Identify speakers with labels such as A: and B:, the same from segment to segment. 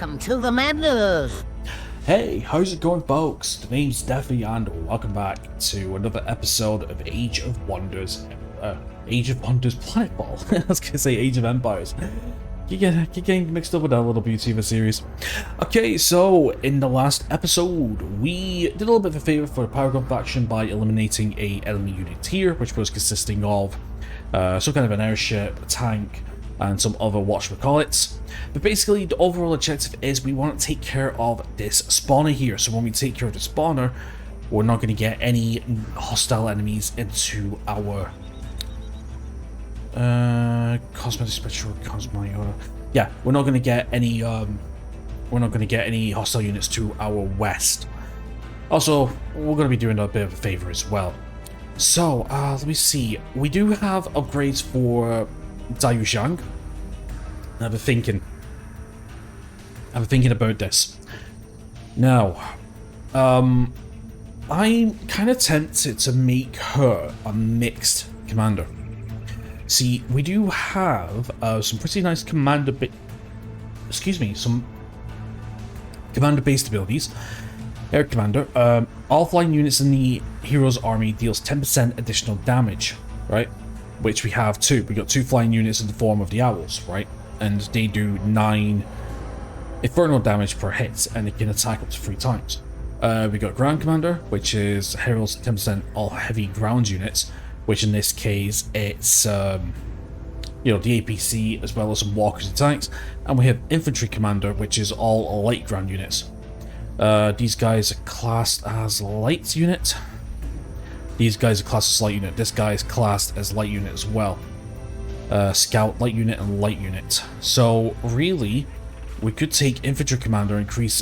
A: welcome to the madness.
B: Hey, how's it going, folks? The name's Steffi, and welcome back to another episode of Age of Wonders Planetfall. I was gonna say Age of Empires. You get getting mixed up with that little beauty of a series. Okay, so in the last episode, we did a little bit of a favour for the Paragon faction by eliminating a enemy unit here, which was consisting of some kind of an airship, a tank, and some other whatchamacallits. But basically, the overall objective is we want to take care of this spawner here. So when we take care of the spawner, we're not going to get any hostile enemies into our cosmetic spectral cosmic. Yeah, we're not going to get any hostile units to our west. Also, we're going to be doing a bit of a favor as well. So let me see. We do have upgrades for Zhang. I've been thinking about this. Now, I'm kind of tempted to make her a mixed commander. See, we do have some pretty nice commander-based abilities. Air Commander. All flying units in the hero's army deals 10% additional damage, right? Which we have too. We got 2 flying units in the form of the owls, right? And they do 9 infernal damage per hit, and they can attack up to 3 times. We got Ground Commander, which is heroes 10% all heavy ground units, which in this case it's the APC as well as some walkers and tanks. And we have Infantry Commander, which is all light ground units. These guys are classed as light unit. These guys are classed as light unit. This guy is classed as light unit as well. Scout, light unit, and light unit. So really, we could take Infantry Commander and increase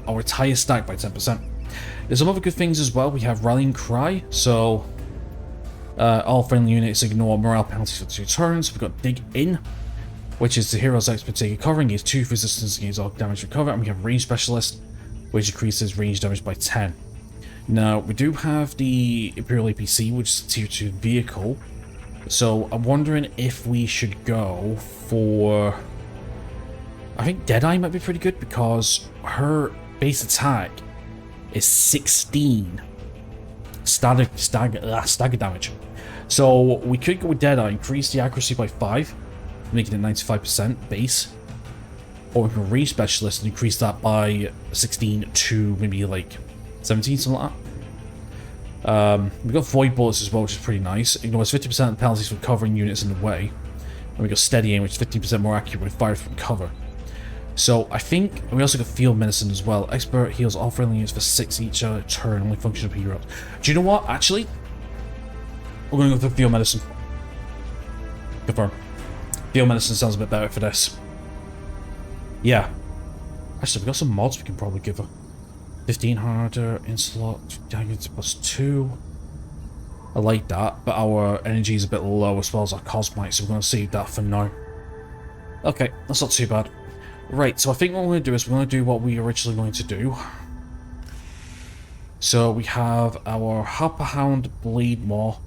B: our entire stack by 10%. There's some other good things as well. We have Rallying Cry. So all friendly units ignore morale penalties for 2 turns. We've got Dig In, which is the hero's expert taking covering. He has 2 resistance against all damage recover. And we have Range Specialist, which increases range damage by 10. Now, we do have the Imperial APC, which is a tier 2 vehicle. So, I'm wondering if we should go for... I think Deadeye might be pretty good, because her base attack is 16 stagger damage. So, we could go with Deadeye, increase the accuracy by 5, making it 95% base. Or we can Range Specialist and increase that by 16 to maybe like 17, something like that. We've got Void Bullets as well, which is pretty nice. Ignores 50% of penalties for covering units in the way. And we got Steady Aim, which is 15% more accurate when fired from cover. So I think we also got Field Medicine as well. Expert heals all friendly units for 6 each turn, only function of heroes. Do you know what? Actually, we're going to go for Field Medicine. Confirm. Field Medicine sounds a bit better for this. Yeah. Actually, we've got some mods we can probably give her. 15 harder, inslot, damage +2. I like that, but our energy is a bit low as well as our cosmic, so we're going to save that for now. Okay, that's not too bad. Right, so I think what we're going to do is we're going to do what we originally going to do. So we have our Harper Hound, Blade Maw,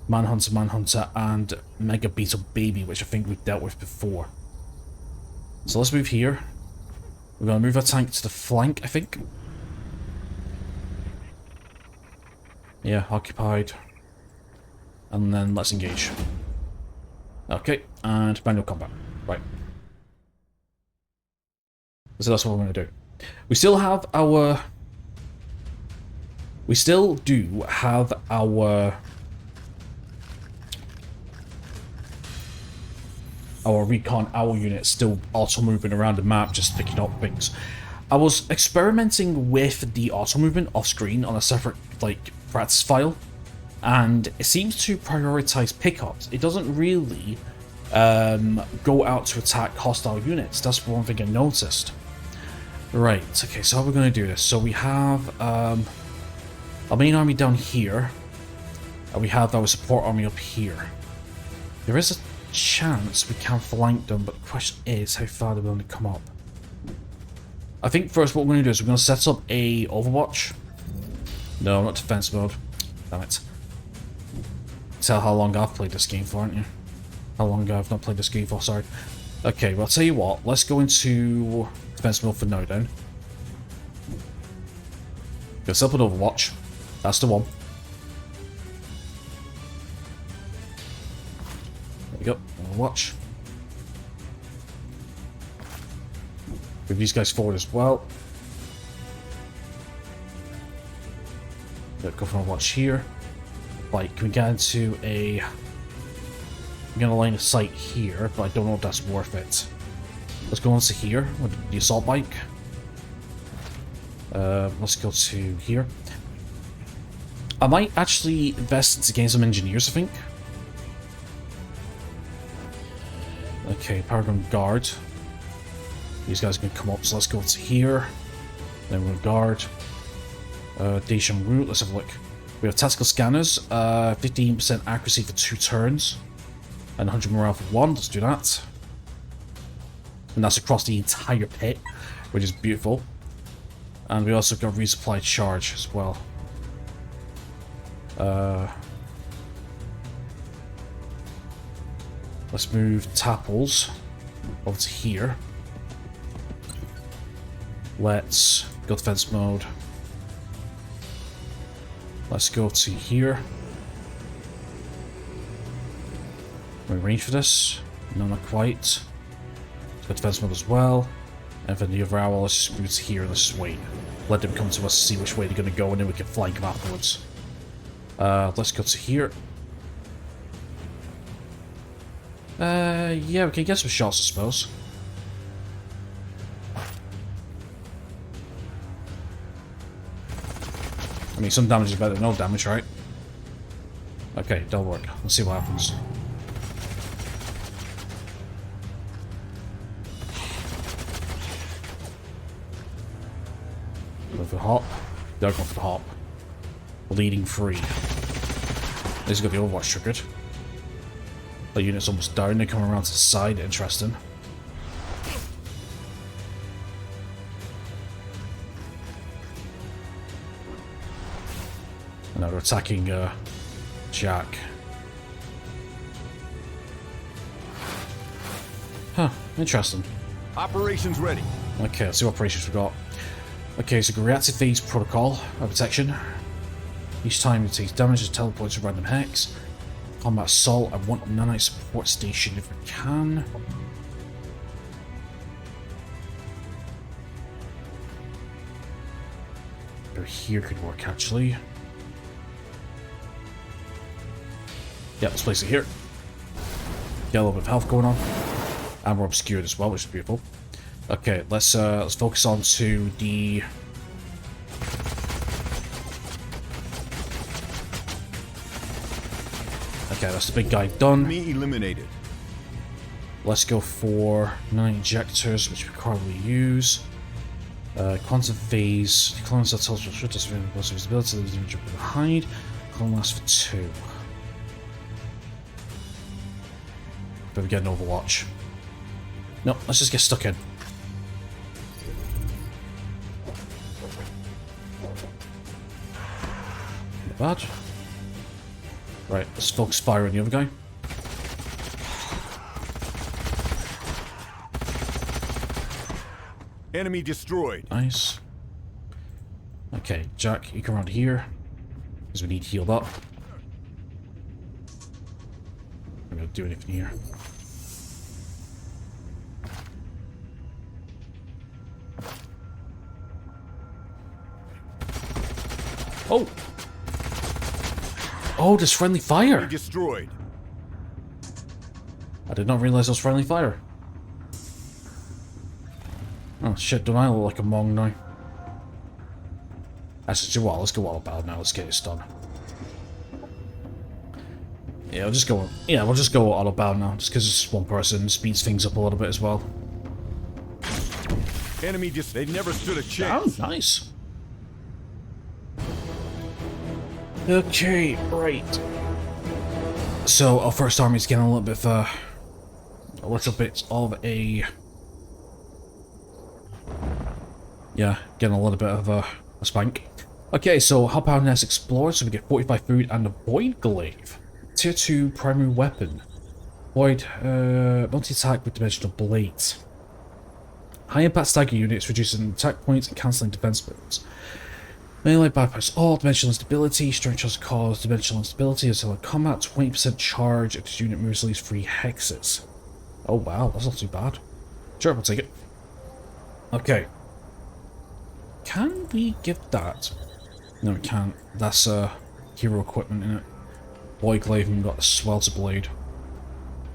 B: Manhunter, and Mega Beetle Baby, which I think we've dealt with before. So let's move here. We're going to move our tank to the flank, I think. Yeah, occupied. And then let's engage. Okay, and manual combat. Right. So that's what we're going to do. We still have our... We still do have our recon owl unit still auto moving around the map, just picking up things. I was experimenting with the auto movement off screen on a separate practice file, and it seems to prioritize pickups. It doesn't really go out to attack hostile units. That's one thing I noticed. Right, okay, so how are we going to do this? So we have our main army down here, and we have our support army up here. There is a chance we can flank them, but the question is how far they're willing to come up. I think first what we're going to do is we're going to set up a Overwatch. No, not defense mode. Damn it. Tell how long I've played this game for, aren't you? How long I've not played this game for, sorry. Okay, well I'll tell you what, let's go into defense mode for now then. Go set up an Overwatch. That's the one. There we go. Overwatch. Move these guys forward as well. Go for Overwatch here. Like, can we get into a... I'm gonna line of sight here, but I don't know if that's worth it. Let's go into here with the assault bike. Let's go to here. I might actually invest into getting some engineers, I think. Okay, Paragon Guard. These guys are gonna come up, so let's go to here. Then we're gonna guard. Dacian Route, let's have a look. We have tactical scanners, 15% accuracy for 2 turns, and 100 morale for 1. Let's do that. And that's across the entire pit, which is beautiful. And we also got resupply charge as well. Let's move Tapples over to here. Let's go defense mode. Let's go to here. Are we range for this? No, not quite. Let's go defense mode as well. And for the other hour, let's just move to here. Let's just wait. Let them come to us, see which way they're going to go, and then we can flank them afterwards. Let's go to here. Yeah, we can get some shots, I suppose. I mean, some damage is better than no damage, right? Okay, that'll work. Let's see what happens. Go for the hop. They're going for the hop. Bleeding free. This has got the Overwatch triggered. The unit's almost down. They're coming around to the side. Interesting. Now they're attacking Jack. Huh, interesting.
C: Operations ready.
B: Okay, let's see what operations we got. Okay, so reactive phase protocol protection. Each time it takes damage, it teleports to random hex. Combat assault. I want a nanite support station if we can. Over here could work actually. Yeah, let's place it here. Get a little bit of health going on. And we're obscured as well, which is beautiful. Okay, let's focus on to the... Okay, that's the big guy done.
C: Me eliminated.
B: Let's go for 9 injectors, which we probably use. Quantum phase. Clones that tells us what visibility, leaves the image behind. Clone lasts for 2. But we get an Overwatch. No, let's just get stuck in. Not bad. Right, let's focus fire on the other guy.
C: Enemy destroyed.
B: Nice. Okay, Jack, you come around here. Because we need healed up. I'm not gonna do anything here. Oh! Oh, there's friendly fire!
C: Enemy destroyed.
B: I did not realize there was friendly fire. Oh shit, don't I look like a Mong now? Actually, well, let's go all about now, let's get this done. Yeah, we'll just go. Yeah, we'll just go all about now, just because it's one person speeds things up a little bit as well.
C: Enemy just they never stood a chance.
B: Oh, nice. Okay, right. So our first army's getting a little bit of yeah, getting a little bit of a spank. Okay, so hop out and explore, so we get 45 food and a void glaive. Tier 2 primary weapon. Void multi-attack with dimensional blades. High impact stagger units, reducing attack points and cancelling defense builds. Melee bypass all, dimensional instability, strength chance cause dimensional instability until combat, 20% charge if the unit moves at least 3 hexes. Oh wow, that's not too bad. Sure, we'll take it. Okay. Can we give that? No, we can't. That's hero equipment in it. Boy Glaven got a Swelter Blade.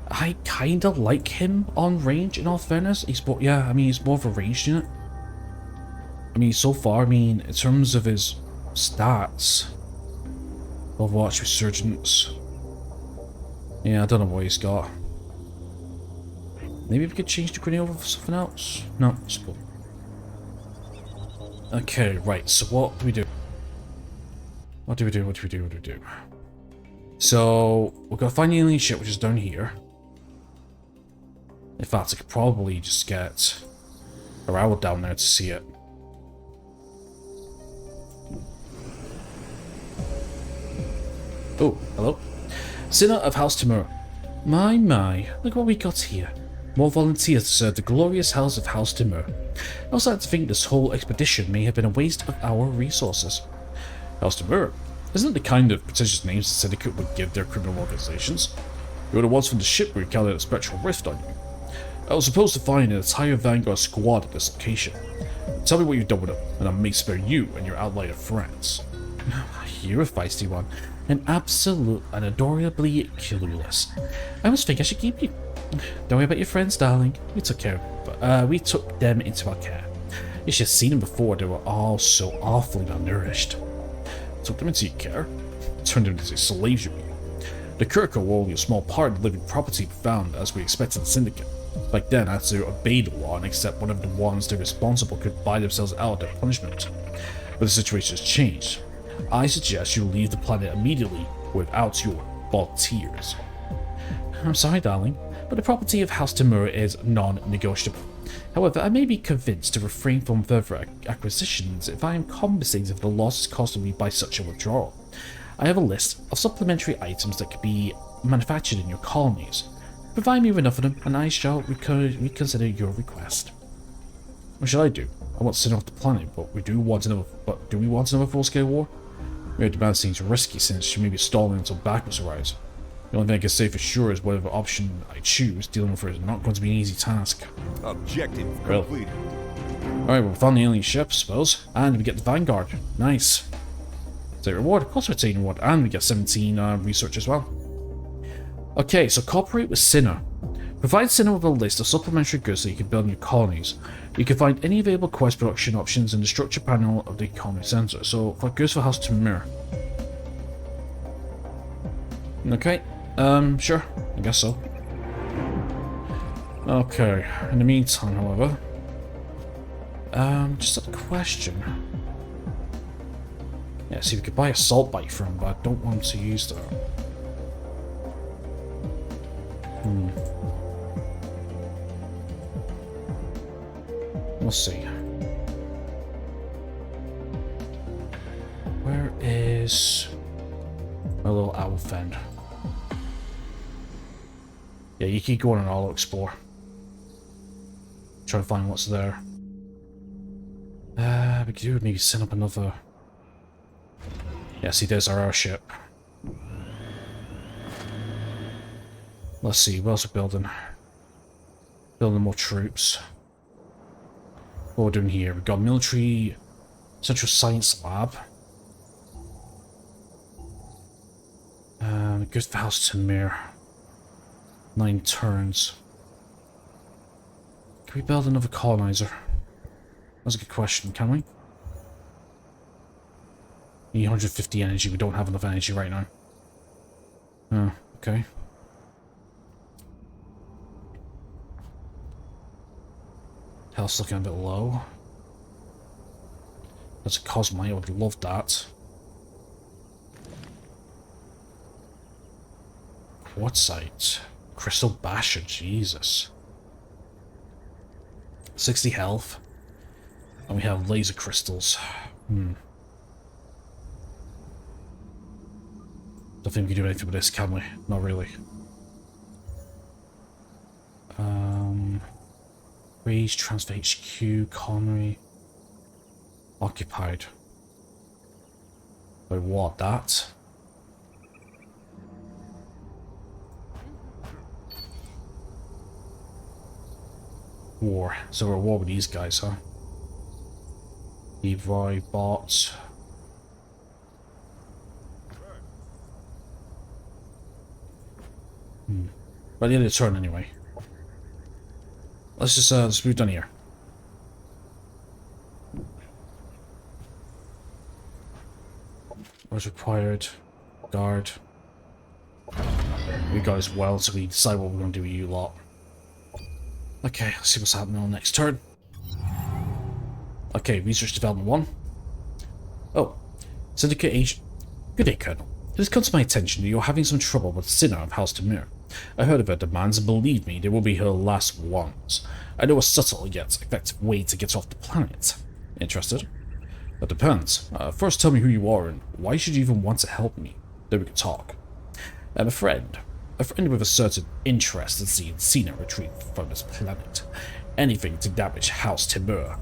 B: I kinda like him on range, in all fairness. He's he's more of a ranged unit. I mean, so far, in terms of his stats, Overwatch, Resurgence. Yeah, I don't know what he's got. Maybe we could change the grenade over for something else? No, it's cool. Okay, right, so what do we do? What do we do? So, we're gonna find the alien ship, which is down here. In fact, I could probably just get a owl down there to see it. Oh, hello. Sinner of House Timur. My, look what we got here. More volunteers to serve the glorious House of House Timur. I also like to think this whole expedition may have been a waste of our resources. House Timur isn't the kind of pretentious names the Syndicate would give their criminal organizations. You were the ones from the ship who carried out a spectral rift on you. I was supposed to find an entire Vanguard squad at this location. Tell me what you've done with them, and I may spare you and your outlier friends. You're a feisty one. And absolute and adorably clueless. I almost think I should keep you. Don't worry about your friends, darling. We took them into our care. You should have seen them before. They were all so awfully malnourished. Took them into your care? Turned them into slaves, you mean? The Kirk were only a small part of the living property we found, as we expected the Syndicate. Back then, I had to obey the law and accept whatever the ones they're responsible could buy themselves out of their punishment. But the situation has changed. I suggest you leave the planet immediately without your volunteers. I'm sorry, darling, but the property of House Timur is non-negotiable. However, I may be convinced to refrain from further acquisitions if I am compensated for the losses caused to me by such a withdrawal. I have a list of supplementary items that could be manufactured in your colonies. Provide me with enough of them, and I shall reconsider your request. What shall I do? I want to send off the planet, but do we want another full-scale war? Your demand seems risky since she may be stalling until backups arrives. The only thing I can say for sure is whatever option I choose, dealing with her is not going to be an easy task.
C: Objective completed.
B: Alright, well, we found the alien ship, I suppose, and we get the Vanguard. Nice. Take reward, of course we're taking reward, and we get 17 research as well. Okay, so cooperate with Sinner. Provide Sinner with a list of supplementary goods that you can build in your colonies. You can find any available quest production options in the structure panel of the economy center. So, for goods for House Timur. Okay, sure, I guess so. Okay, in the meantime, however, just a question. Yeah, see, we could buy assault bike from him, but I don't want to use that. Let's see. Where is my little owl fend? Yeah, you keep going and I'll explore. Try to find what's there. We could do maybe send up another. Yeah, see, there's our airship. Let's see, what else we're building? Building more troops. What we're doing here, we've got military central science lab. Good for House Timur. 9 turns. Can we build another colonizer? That's a good question, can we? Need 150 energy, we don't have enough energy right now. Oh, okay. Health's looking a bit low. That's a Cosmite, I would love that. Quartzite. Crystal Basher, Jesus. 60 health. And we have laser crystals. Don't think we can do anything with this, can we? Not really. Raise, transfer HQ, Connery. Occupied. By what? That? War. So we're at war with these guys, huh? Leroy, bot. By the end of the turn, anyway. Let's move down here. What's required? Guard. We got as well, so we decide what we're going to do with you lot. Okay, let's see what's happening on the next turn. Okay, research development 1. Oh, Syndicate agent. Good day, Colonel. It has come to my attention that you're having some trouble with Sinner of House Temur. I heard of her demands, and believe me, they will be her last ones. I know a subtle yet effective way to get off the planet. Interested? That depends. First tell me who you are and why should you even want to help me? Then we can talk. I'm a friend. A friend with a certain interest in seeing Cena retreat from this planet. Anything to damage House Temur.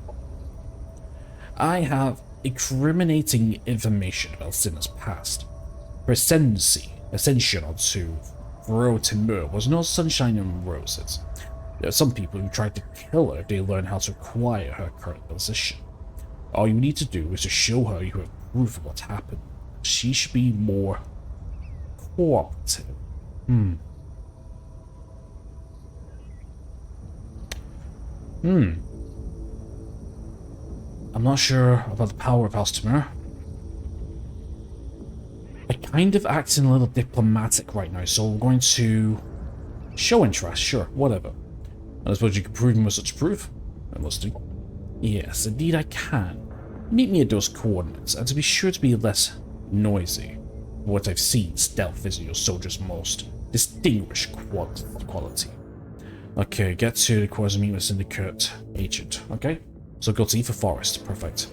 B: I have incriminating information about Cinna's past. Her ascension onto Fro Temur was no sunshine and roses. There are some people who tried to kill her if they learn how to acquire her current position. All you need to do is to show her you have proof of what happened. She should be more cooperative. I'm not sure about the power of House Temur. I'm kind of acting a little diplomatic right now, so we're going to show interest, sure, whatever. I suppose you can prove me with such proof? I must do. Yes, indeed I can. Meet me at those coordinates, and to be sure to be less noisy. From what I've seen, stealth is your soldier's most distinguished quality. Okay, get to the quarters and meet with Syndicate agent, okay? So go to Ether Forest, perfect.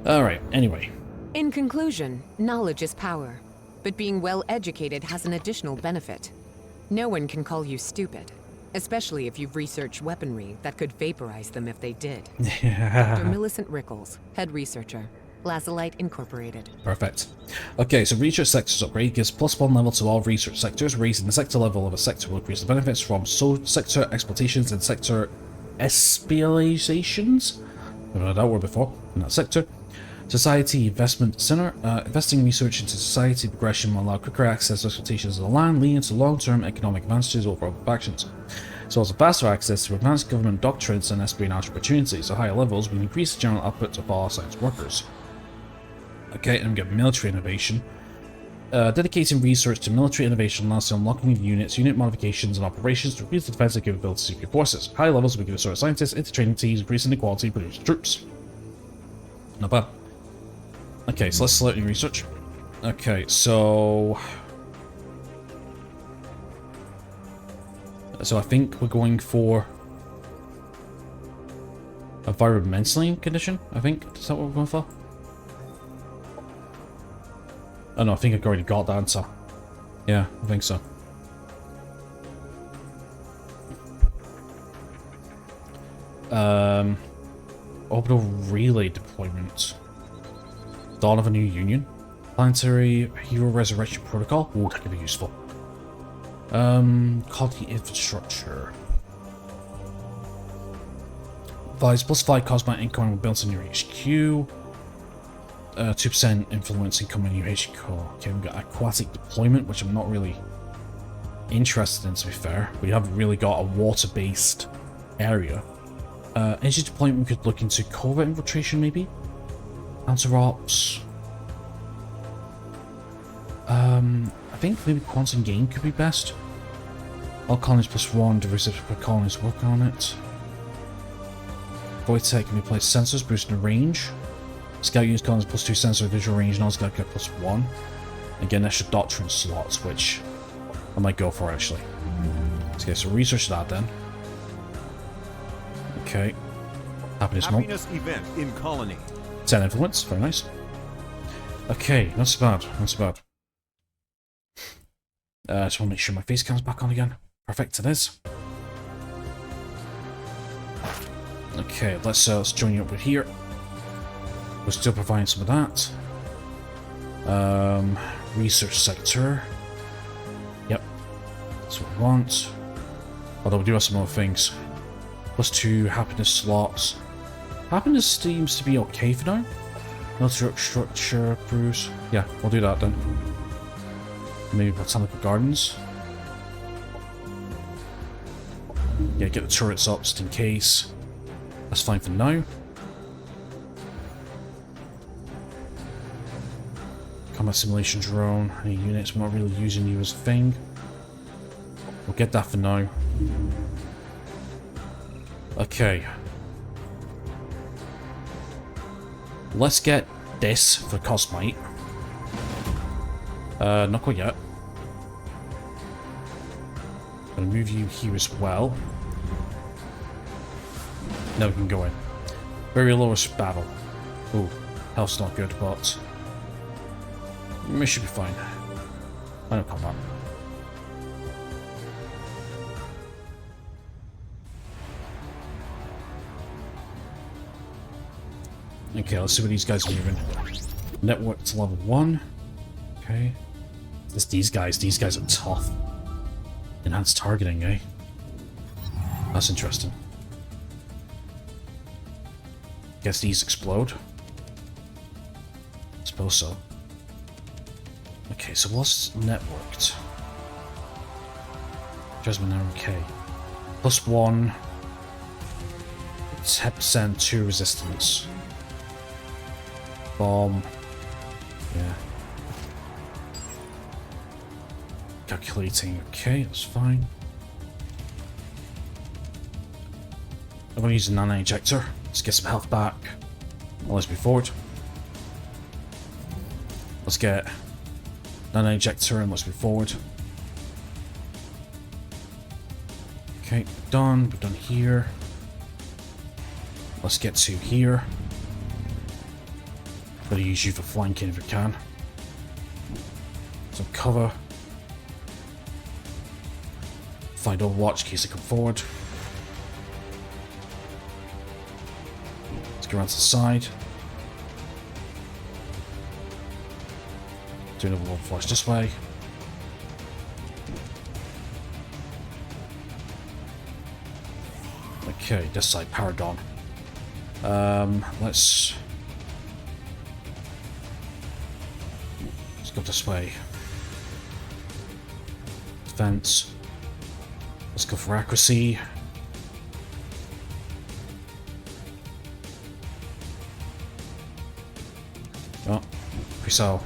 B: Alright, anyway.
D: In conclusion, knowledge is power, but being well educated has an additional benefit. No one can call you stupid, especially if you've researched weaponry that could vaporize them if they did. Dr. Millicent Rickles, head researcher, Lazulite Incorporated.
B: Perfect. Okay, so research sectors upgrade gives +1 level to all research sectors. Raising the sector level of a sector will increase the benefits from sector exploitations and sector especializations. I've heard that word before in that sector. Society Investment Center. Investing research into society progression will allow quicker access to exploitations of the land, leading to long-term economic advantages over other factions. So also faster access to advanced government doctrines and espionage opportunities. At higher levels, we can increase the general output of all science workers. Okay, and we get military innovation. Dedicating research to military innovation allows to unlocking new units, unit modifications, and operations to increase the defensive capabilities of your forces. High levels, we can assort scientists into training teams, increasing the quality of produced troops. Not bad. Okay, so let's select new research. Okay, so I think we're going for environmentally condition, I think. Is that what we're going for? Oh no, I think I've already got the answer. Yeah, I think so. Orbital relay deployment. Dawn of a new union. Planetary hero resurrection protocol. Ooh, that could be useful. Colony infrastructure. Provides +5 cost by incoming built in your HQ. 2% influence incoming new HQ. Okay, we've got aquatic deployment, which I'm not really interested in, to be fair. We haven't really got a water-based area. Energy deployment, we could look into covert infiltration, maybe? Counter-ops. I think maybe quantum gain could be best. All colonies +1, diversity per colonies work on it. Void tech can be placed sensors, boosting the range. Scout units colonies +2 sensor visual range, non-scout get +1. Again, extra doctrine slots, which I might go for actually. Okay, so research that then. Okay. Happiness
C: event in colony.
B: 10 influence, very nice. Okay, not so bad, not so bad. Just want to make sure my face cam's back on again. Perfect, it is. Okay, let's join you up with here. We're still providing some of that. Research sector. Yep, that's what we want. Although we do have some other things. +2 happiness slots. Happiness seems to be okay for now. Military structure, Bruce. Yeah, we'll do that then. Maybe botanical gardens. Yeah, get the turrets up just in case. That's fine for now. Combat simulation drone. Any units? We're not really using you as a thing. We'll get that for now. Okay. Let's get this for Cosmite. Not quite yet. Gonna move you here as well. Now we can go in. Very lowest battle. Ooh, health's not good, but we should be fine. I don't combat. Okay, let's see what these guys are moving. Network to level 1. Okay. These guys are tough. Enhanced targeting, eh? That's interesting. Guess these explode. Suppose so. Okay, so what's networked? Jasmine okay. +1. 10% to resistance. Bomb. Yeah. Calculating. Okay, that's fine. I'm going to use a nano injector. Let's get some health back. Well, let's move forward. Let's get nano injector and let's move forward. Okay, done. We're done here. Let's get to here. Better use you for flanking if we can. Some cover. Find Overwatch in case they come forward. Let's go around to the side. Do another one flash this way. Okay, this side, Paragon. Let's go this way. Defense. Let's go for accuracy. Oh, so.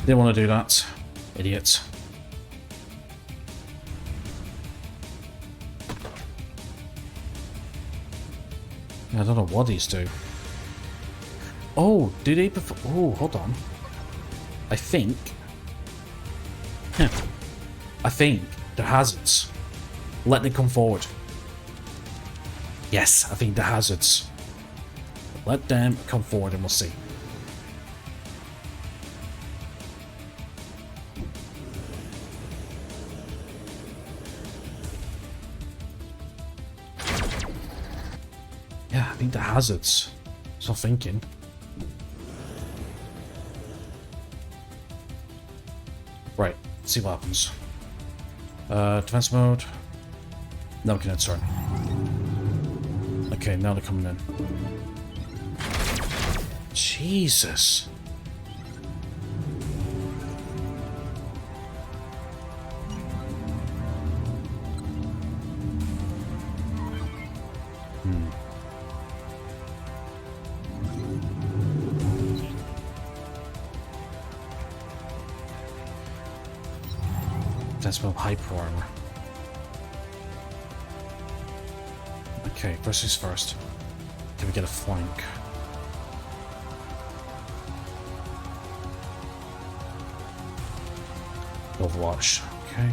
B: Didn't want to do that. Idiot. I don't know what these do. Oh, do they prefer... Oh, hold on. I think... I think they're hazards. Let them come forward. Yes, I think they're hazards. Let them come forward and we'll see. Yeah, I think they're hazards. So I'm thinking. Right, let's see what happens. Defense mode. Now we can turn. Okay, now they're coming in. Jesus. That's about hyper armor. Okay, first things first. Can we get a flank? Overwatch. Okay.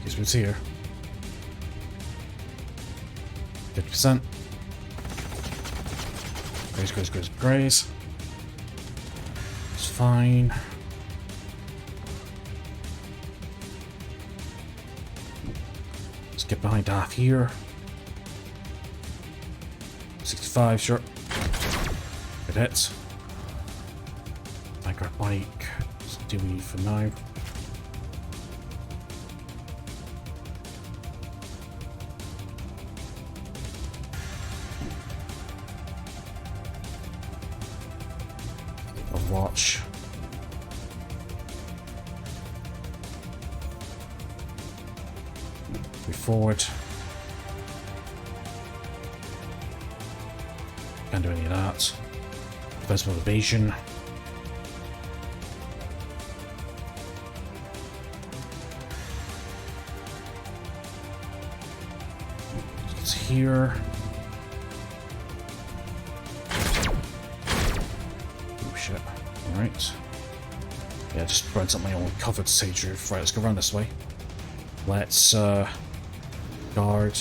B: Guess what's here? 50%. Graze. It's fine. Let's get behind half here. 65, sure. Good hit. Vanguard bike. Let's do we need for now. Watch. Move forward. Can't do any of that. Defensive evasion. It's here. Oh shit. Alright. Yeah, just spreads up my own covered sage roof. Right, let's go around this way. Let's guard.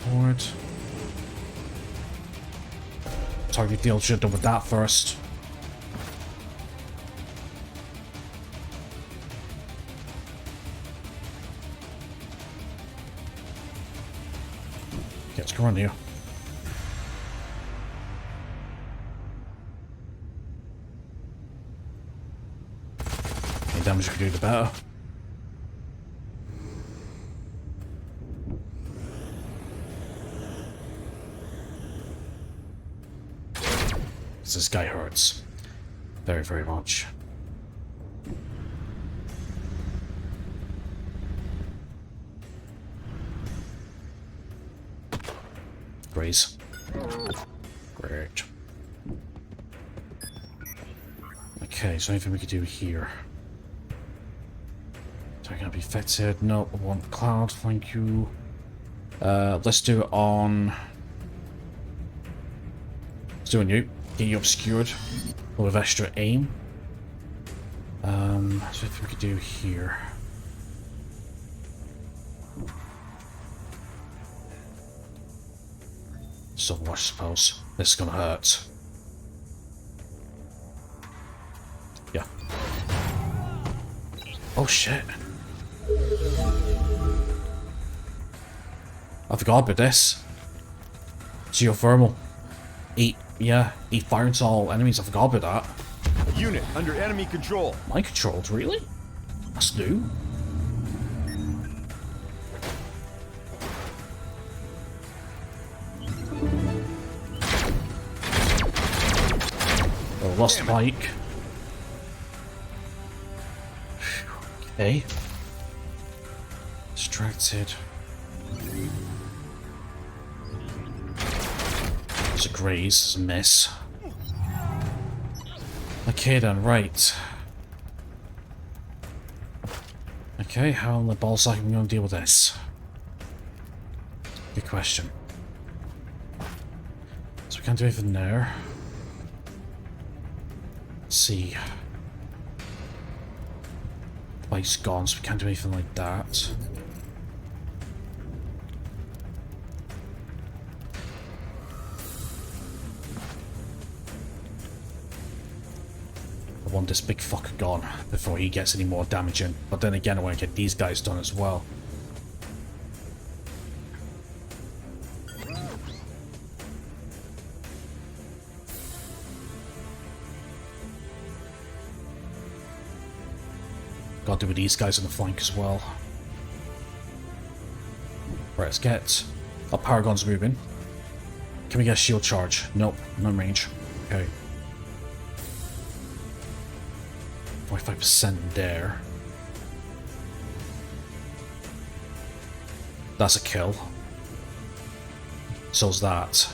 B: Forward. Target deal should have done with that first. Okay, let's go around here. Any damage we can do, the better. This guy hurts. Very, very much. Graze. Great. Okay, so anything we could do here? So I can be fitted. No, I want cloud, thank you. Let's do it on. Let's do a new. Get you obscured with extra aim. So if we could do here. So watch, suppose. This is gonna hurt. Yeah. Oh shit. I forgot about this. Geothermal. Eat fire into all enemies. I forgot about that.
C: Unit under enemy control.
B: Mind controlled, really? That's new. Oh, lost the bike. Okay. Distracted. It's a graze, it's a miss. Okay then, right. Okay, how in the ballsack are we going to deal with this? Good question. So we can't do anything there. Let's see. The bike's gone, so we can't do anything like that. I want this big fucker gone before he gets any more damage in. But then again, I want to get these guys done as well. Got to do with these guys on the flank as well. Right, let's get our Paragons moving. Can we get a shield charge? Nope, no range. Okay. 45% there. That's a kill. So's that. So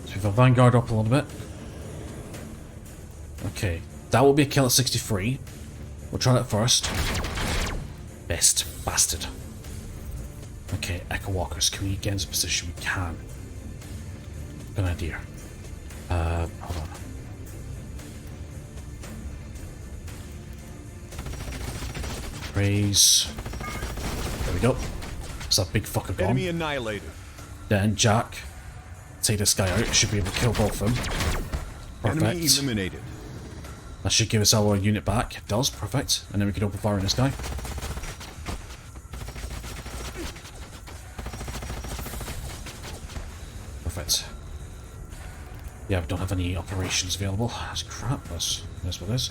B: we've got Vanguard up a little bit. Okay, that will be a kill at 63. We'll try that first. Best bastard. Okay, Echo Walkers, can we get into position? We can. Good idea. Hold on. Raise. There we go. It's that big fucker gone.
C: Enemy annihilated.
B: Then Jack. Take this guy out. Should be able to kill both of them.
C: Enemy
B: Perfect.
C: eliminated.
B: That should give us our unit back. It does. Perfect. And then we can open fire on this guy. Perfect. Yeah, we don't have any operations available. That's crap. That's what it is.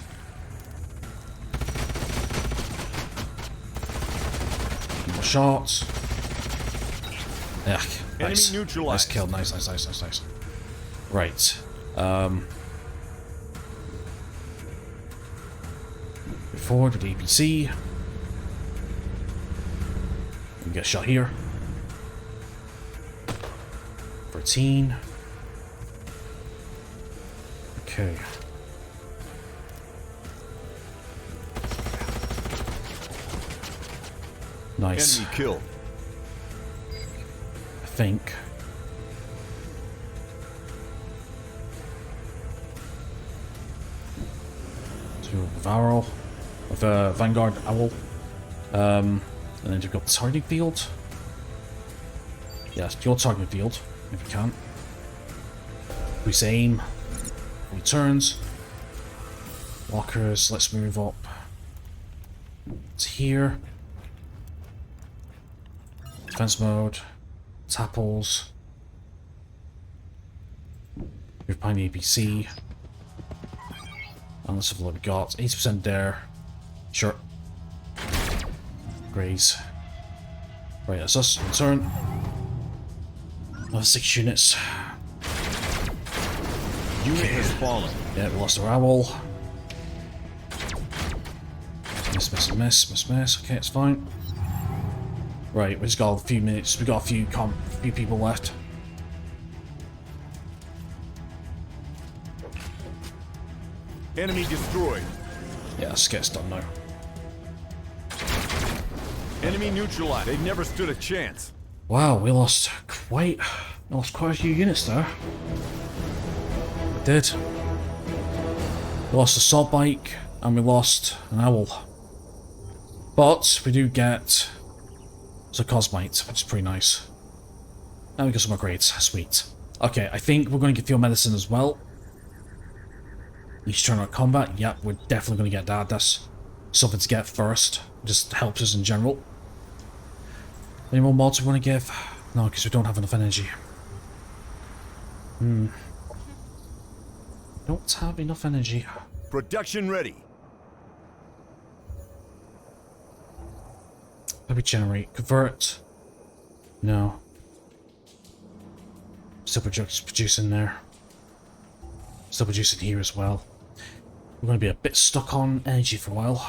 B: More shots. Yeah, nice.
C: Enemy neutralized.
B: Nice kill. Nice. Right. Forward with the APC. We can get shot here. 13. Okay. Nice.
C: Enemy killed.
B: I think. To Varro with a Vanguard Owl. And then you've got targeting field. Yes, your targeting field, if you can. Increase aim. Returns. Walkers, let's move up to here. Defense mode. Tapples. Move behind the APC. And let's have a look what we got. 80% there. Sure. Graze. Right, that's us. Return. Another 6 units.
C: Unit has fallen.
B: Yeah, we lost our owl. Miss. Okay, it's fine. Right, we just got a few minutes. We got a few people left.
C: Enemy destroyed.
B: Yeah, let's get this done now.
C: Enemy neutralized. They never stood a chance.
B: Wow, we lost quite a few units there. We did. We lost a assault bike and we lost an owl. But we do get a cosmite, which is pretty nice. And we got some upgrades. Sweet. Okay, I think we're going to get field medicine as well. Each turn on combat, yep, we're definitely going to get that. That's something to get first. Just helps us in general. Any more mods we want to give? No, because we don't have enough energy. Don't have enough energy.
C: Production ready.
B: Let me generate. Convert. No. Still producing there. Still producing here as well. We're going to be a bit stuck on energy for a while.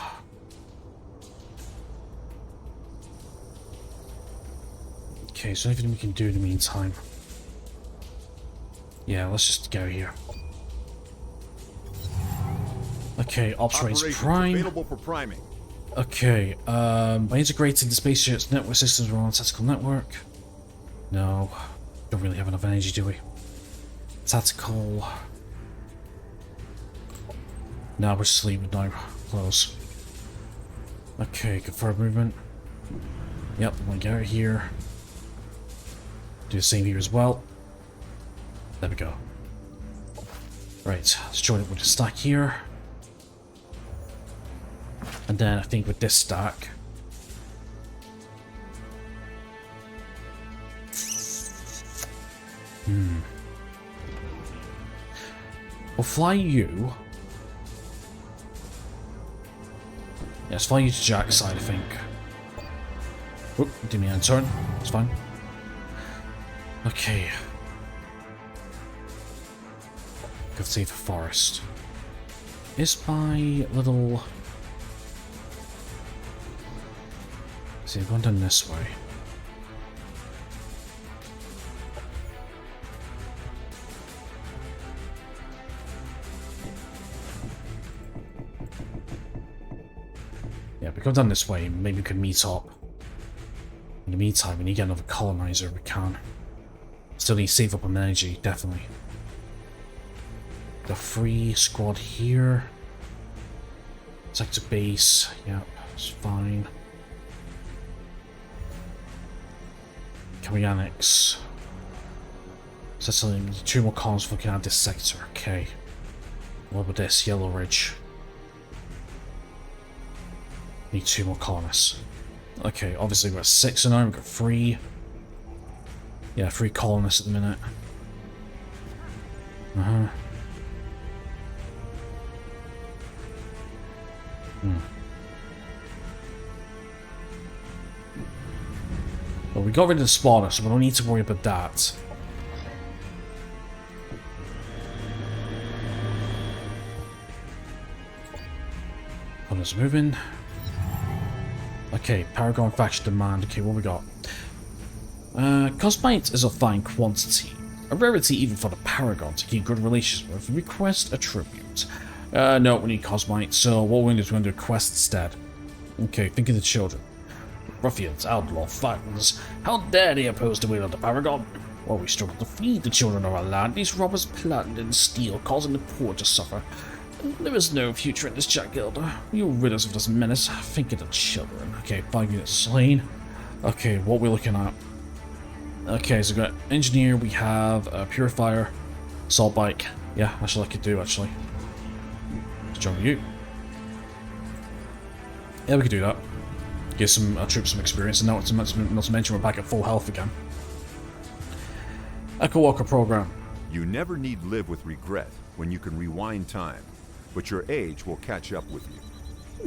B: Okay, so anything we can do in the meantime. Yeah, let's just go here. Okay, ops rates prime.
C: Available for priming.
B: Okay, by integrating the spaceship's network systems, we're on a tactical network. No, don't really have enough energy, do we? Tactical. No, we're just leaving now. Close. Okay, confirm movement. Yep, I'm gonna get out of here. Do the same here as well. There we go. Right, let's join it with the stack here. And then I think with this stack, we'll fly you. Yeah, let's fly you to Jack's side, I think. Oop, do me a turn. It's fine. Okay. Go save the forest. Is my little... See, I've gone down this way. Yeah, we go down this way, maybe we can meet up. In the meantime, we need to get another colonizer if we can. Still need to save up on energy, definitely. The free squad here. Sector base, yep, it's fine. Can we annex? So that's only 2 more columns looking at this sector, okay. What about this? Yellow Ridge. Need 2 more colonists. Okay, obviously we've got 6 now, we've got 3. Yeah, 3 colonists at the minute. Well, we got rid of the spawner, so we don't need to worry about that. Colonists moving. Okay, Paragon faction demand. Okay, what we got? Cosmite is a fine quantity. A rarity even for the Paragon to keep good relations with. Request a tribute. No, we need Cosmite, so what we're going to do is we're going to do a quest instead. Okay, think of the children. Ruffians, outlaw, fighters. How dare they oppose the will of the Paragon? While we struggle to feed the children of our land, these robbers plundered and steal, causing the poor to suffer. There is no future in this Jack Gilder. You rid us of this menace. Think of the children. Okay, 5 units slain. Okay, what we're looking at. Okay, so we've got engineer, we have a purifier, assault bike. Yeah, that's what I could do actually. Let's jump you. Yeah, we could do that. Give some troops some experience, and now not to mention we're back at full health again. Echo Walker program.
C: You never need live with regret when you can rewind time, but your age will catch up with you.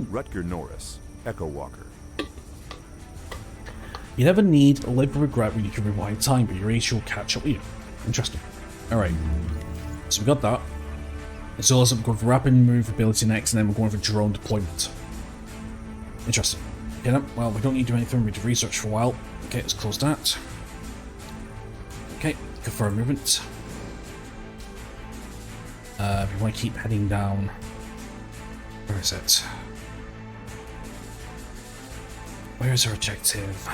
C: Rutger Norris, Echo Walker.
B: You never need to live with regret when you can rewind time, but your age will catch up with you. Interesting. Alright. So we got that. It's also going for rapid move ability next, and then we're going for drone deployment. Interesting. Okay, no, well, we don't need to do anything. We did research for a while. Okay, let's close that. Okay, confirm movement. We want to keep heading down. Where is it? Where is our objective?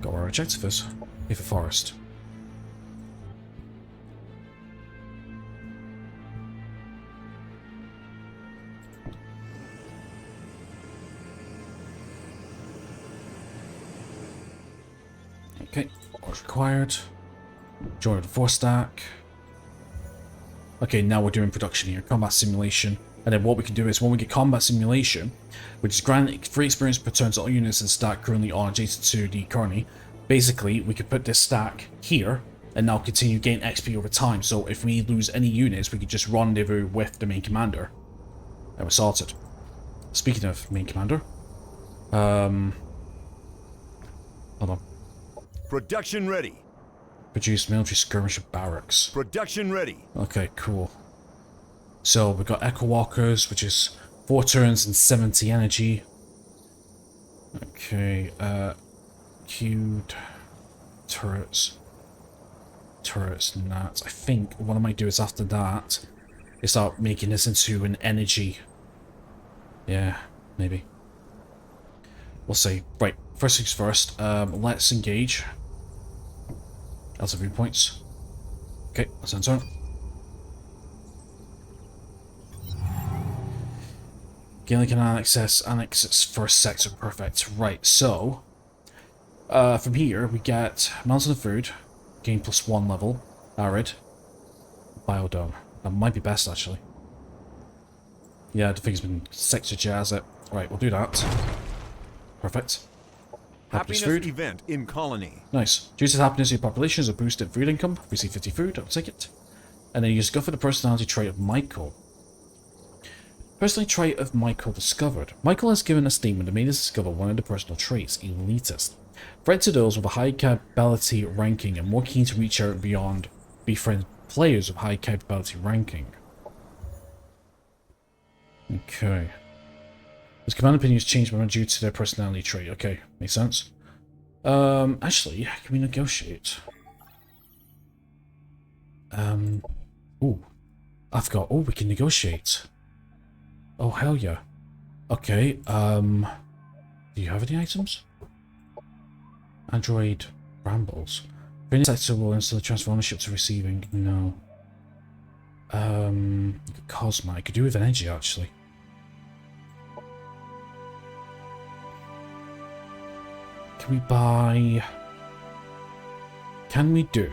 B: Got where our objective is. Leave a forest. Okay, what's required? Join the 4-stack. Okay, now we're doing production here. Combat simulation. And then what we can do is when we get combat simulation, which is granted free experience per turn to all units in stack currently on adjacent to the colony, basically we could put this stack here and now continue gain XP over time. So if we lose any units, we could just rendezvous with the main commander. And we're sorted. Speaking of main commander, hold on.
C: Production ready.
B: Produce military skirmisher barracks.
C: Production ready.
B: Okay, cool. So we've got Echo Walkers, which is 4 turns and 70 energy. Okay, queued turrets. Turrets and that. I think what I might do is after that, is start making this into an energy. Yeah, maybe. We'll see. Right, first things first, let's engage. That's a few points. Okay, let's enter. Galen can annex its first sector. Perfect. Right, so from here we get Mountain of Food, gain +1 level, arid, biodome. That might be best actually. Yeah, I think it's been sector jazz it. Right, we'll do that. Perfect. Happiness food.
C: Event in colony.
B: Nice. Due to the happiness of your population is a boosted food income. Receive 50 food, I'll take it. And then you just go for the personality trait of Michael. Personality trait of Michael discovered. Michael has given a statement that made us discover one of the personal traits, elitist. Friend to those with a high capability ranking and more keen to reach out beyond befriend players with high capability ranking. Okay. His command opinions change when due to their personality trait. Okay, makes sense. Actually, can we negotiate? Ooh. I forgot. Oh, we can negotiate. Oh, hell yeah. Okay, do you have any items? Android Brambles. Any sector will instantly transfer ownership to receiving. No. Cosma. I could do with an energy actually. Can we buy... Can we do...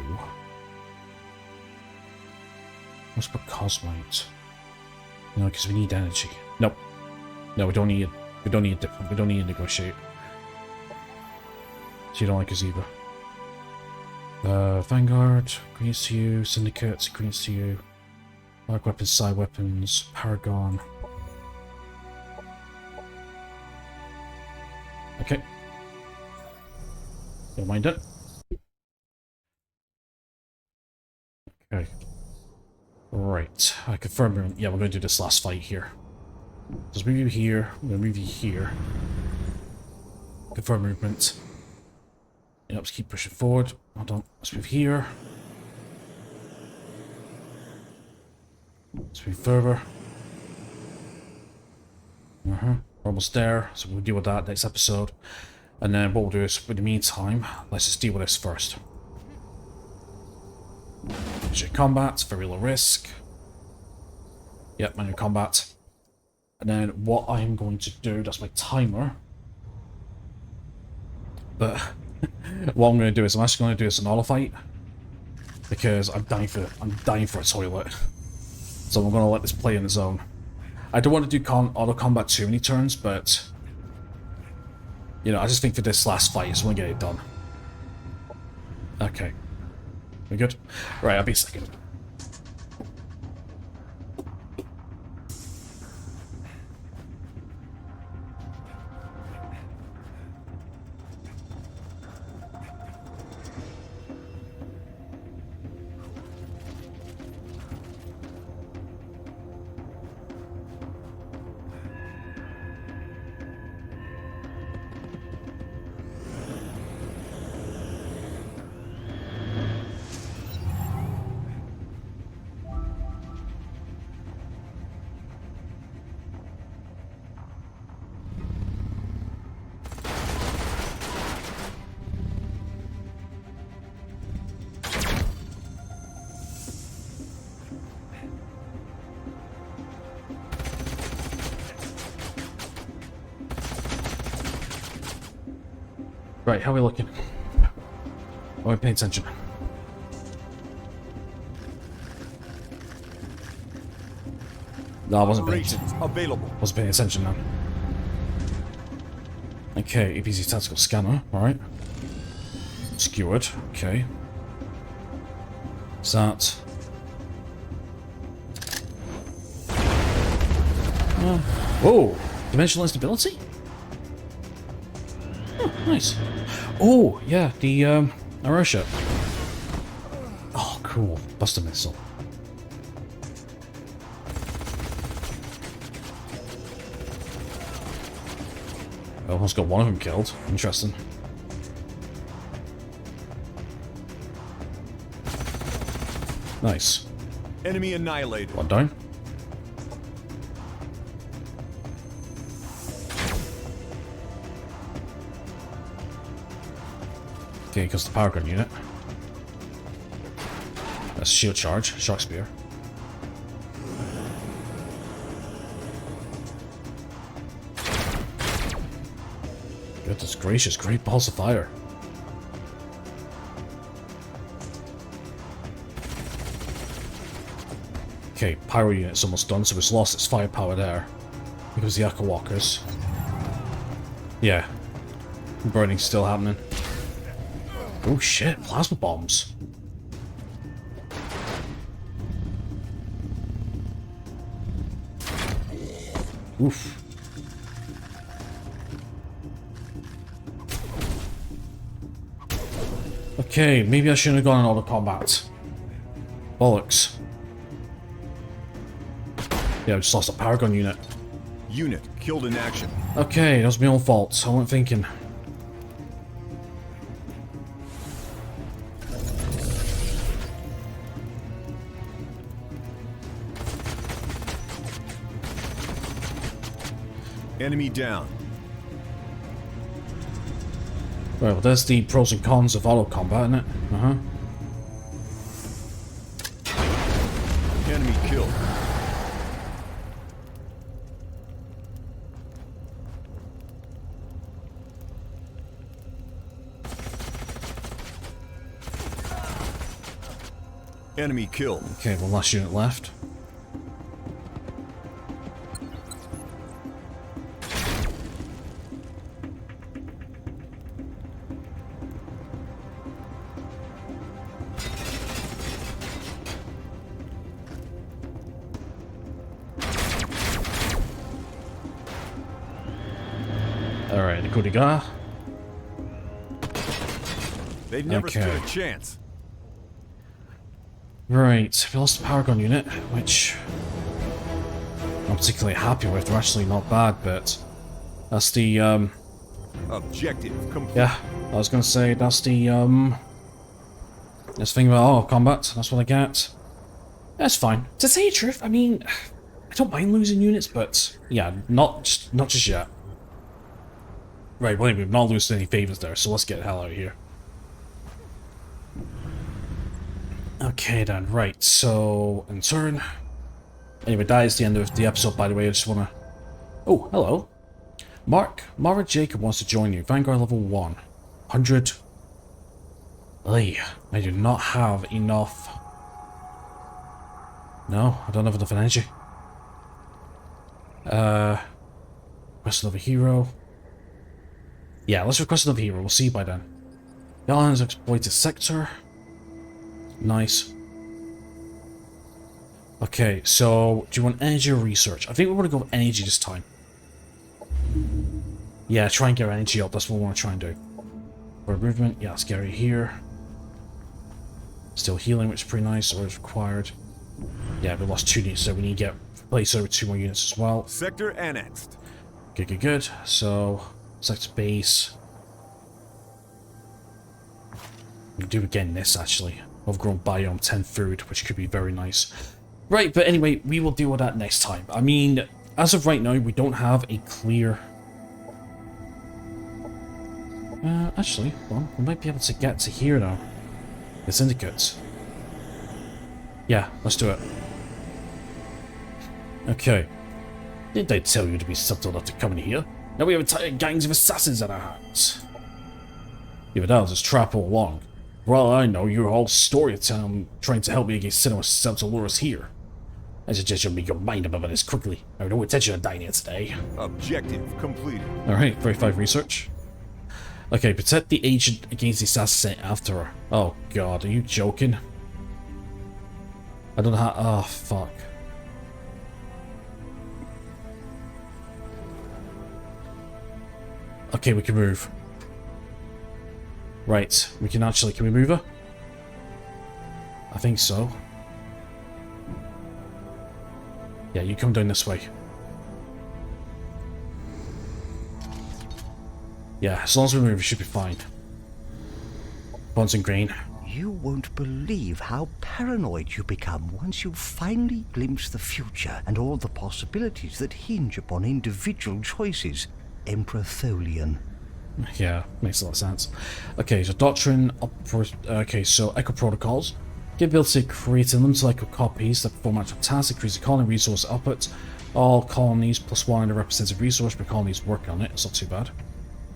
B: Let's put Cosmite. No, because we need energy. Nope. No, we don't need... We don't need to negotiate. So you don't like us either. Vanguard, agrees to you. Syndicate, agrees to you. Arc weapons, side weapons, Paragon. Okay. Don't mind it. Okay. Right. I confirm. Yeah, we're going to do this last fight here. Just move you here. I'm going to move you here. Confirm movement. Yep, let's keep pushing forward. Hold on. Let's move here. Let's move further. We're almost there, so we'll deal with that next episode. And then what we'll do is, in the meantime, let's just deal with this first. Visual combat, very low risk. Yep, manual combat. And then what I'm going to do, that's my timer. But what I'm going to do is I'm actually going to do this in auto fight. Because I'm dying for a toilet. So I'm going to let this play on its own. I don't want to do auto combat too many turns, but you know, I just think for this last fight, I just want to get it done. Okay. We good? Right, I'll be a second. Right, how are we looking? Oh, I'm paying attention. No, I wasn't paying attention.
C: Available.
B: Wasn't paying attention now. Okay, APC tactical scanner, alright. Skewered, okay. Is that... Whoa! Dimensional instability? Oh, nice. Oh, yeah, the our airship. Oh, cool. Buster missile. I almost got one of them killed. Interesting. Nice.
C: Enemy annihilated.
B: One down. Okay, because the power gun unit. That's shield charge, shock spear. Goodness gracious, great balls of fire. Okay, pyro unit's almost done, so it's lost its firepower there. Because the Echo Walkers. Yeah. Burning's still happening. Oh shit, plasma bombs. Oof. Okay, maybe I shouldn't have gone in auto combat. Bollocks. Yeah, I just lost a power gun unit.
C: Unit killed in action.
B: Okay, that was my own fault. I wasn't thinking.
C: Enemy down.
B: Well, there's the pros and cons of auto combat, isn't it?
C: Enemy killed. Enemy killed.
B: Okay, one last unit left. Alright, the coup de grace.
C: They've never
B: Okay.
C: stood a chance.
B: Right, we lost the power gun unit, which I'm not particularly happy with. They're actually not bad, but that's the,
C: Objective complete.
B: yeah, I was gonna say, that's the, this thing about auto combat, that's what I get. That's fine. To tell you the truth, I mean, I don't mind losing units, but, yeah, not just yet. Right, well, anyway, we've not lost any favors there, so let's get the hell out of here. Okay then, right, so, in turn. Anyway, that is the end of the episode, by the way. I just wanna... Oh, hello. Mark, Mara Jacob wants to join you. Vanguard level 1. 100. Lee, I do not have enough... No, I don't have enough energy. Request another hero. Yeah, let's request another hero. We'll see by then. The island's exploited sector. Nice. Okay, so do you want energy or research? I think we want to go with energy this time. Yeah, try and get our energy up. That's what we want to try and do. For movement, yeah, scary here. Still healing, which is pretty nice, or is required. Yeah, we lost 2 units, so we need to get replaced over 2 more units as well.
C: Sector annexed.
B: Good, good, good. So, sector base. We can do again this, actually. Overgrown biome, 10 food, which could be very nice. Right, but anyway, we will deal with that next time. I mean, as of right now, we don't have a clear... actually, well, we might be able to get to here now. The syndicates. Yeah, let's do it. Okay. Didn't I tell you to be subtle enough to come in here? Now we have entire gangs of assassins on our hands. If it was a trap all along. For all I know, you're all storytelling, trying to help me against Cinema to lure us here. I suggest you make your mind up about this quickly. I have no intention of dying here today.
C: Objective completed.
B: Alright, verify research. Okay, protect the agent against the assassin sent after her. Oh god, are you joking? I don't know how... Oh, fuck. Okay, we can move. Right, we can actually... Can we move her? I think so. Yeah, you come down this way. Yeah, as long as we move, we should be fine. Bonds and grain.
E: You won't believe how paranoid you become once you finally glimpse the future and all the possibilities that hinge upon individual choices. Emperor Tholian.
B: Yeah, makes a lot of sense. Okay, so Doctrine... Okay, so Echo Protocols. Capability of creating limited Echo copies that perform actual tasks, increase the colony resource output. All colonies plus 1 in a representative resource per colonies working on it. It's not too bad.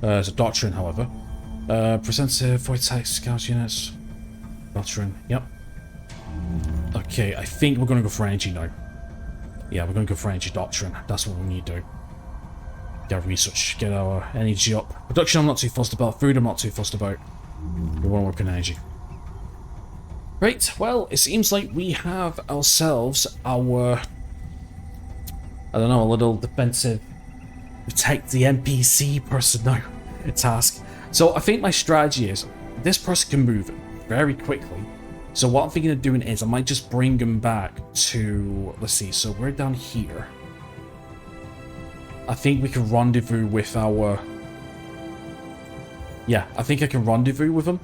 B: It's a Doctrine, however. Presentive void tech scout units. Doctrine, yep. Okay, I think we're going to go for energy now. Yeah, we're going to go for energy Doctrine. That's what we need to do. Get our research, get our energy up. Production I'm not too fussed about. Food I'm not too fussed about. We want to work on energy. Right, well, it seems like we have ourselves our... I don't know, a little defensive... Protect the NPC person now task. So I think my strategy is, this person can move very quickly. So what I'm thinking of doing is I might just bring him back to... Let's see, so we're down here. I think we can rendezvous with our... Yeah, I think I can rendezvous with them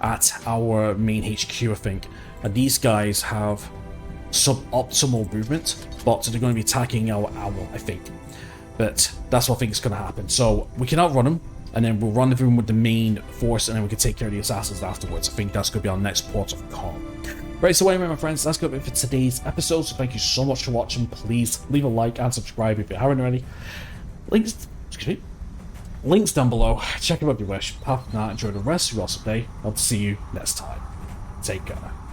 B: at our main HQ, I think. And these guys have suboptimal movement, but they're going to be attacking our owl, I think. But that's what I think is going to happen. So we can outrun them. and then we'll run everyone with the main force, and then we can take care of the assassins afterwards. I think that's going to be our next port of call. Right, so anyway, my friends, that's going to be it for today's episode. So thank you so much for watching. Please leave a like and subscribe if you haven't already. Links down below. Check them out if you wish. Apart from that, enjoy the rest of your awesome day. I'll see you next time. Take care.